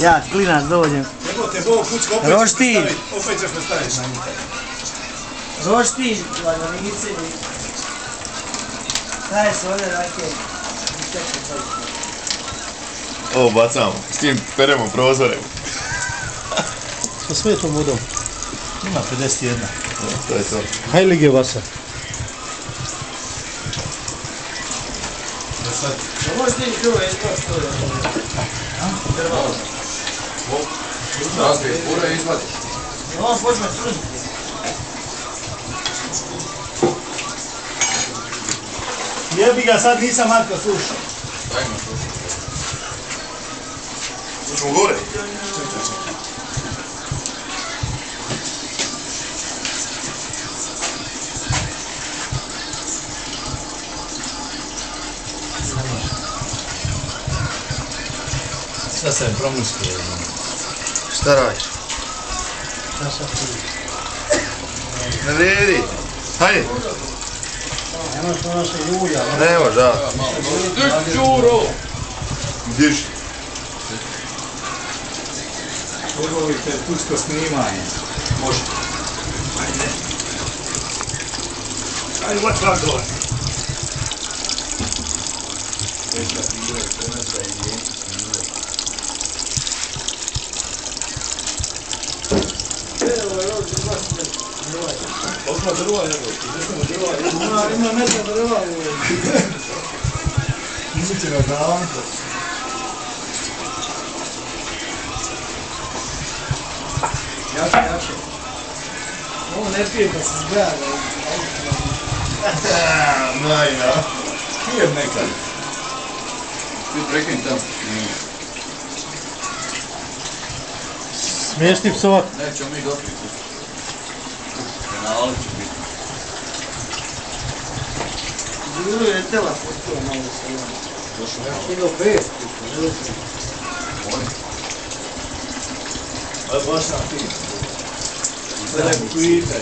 Ja, klinac dođem. Jebote, Bog, kućka, Roštilj. Opet ćeš me staviš na njih. Roštilj, lagonice. Daj se ovdje rake. Ovo bacamo, s tim peremo prozore. Sa svetom vodom. Ima 51. To je to. Hajde lige vasa. Roštilj tu je to što je. Razbij, pura izvadi. On počne pružiti. Jebi ga, sad nisam Marko slušao. Dajmo slušaj. Slušamo gore. Šta se je promuskio? Šta radiš? Ne vredi. Hajde. Nemaš ono se ljulja. Ne može, da. Ti čuro! Gdješ? Pogledajte tučko snimanje. Može. Ajde. Ajde, what fuck going? Koliko drva je ovo? Ima metar drva. Izliče na davanko. Jače. Ovo ne pije pa se zgleda. Najna. Pijem nekad. Ti prekini tamo. Smiješ ti psovat? Nećemo mi dopriti. Penali će biti. Bilo je tela postala malo se ima. Došlo nema. Kilo 5. Ali baš sam ti. Sada je kvite.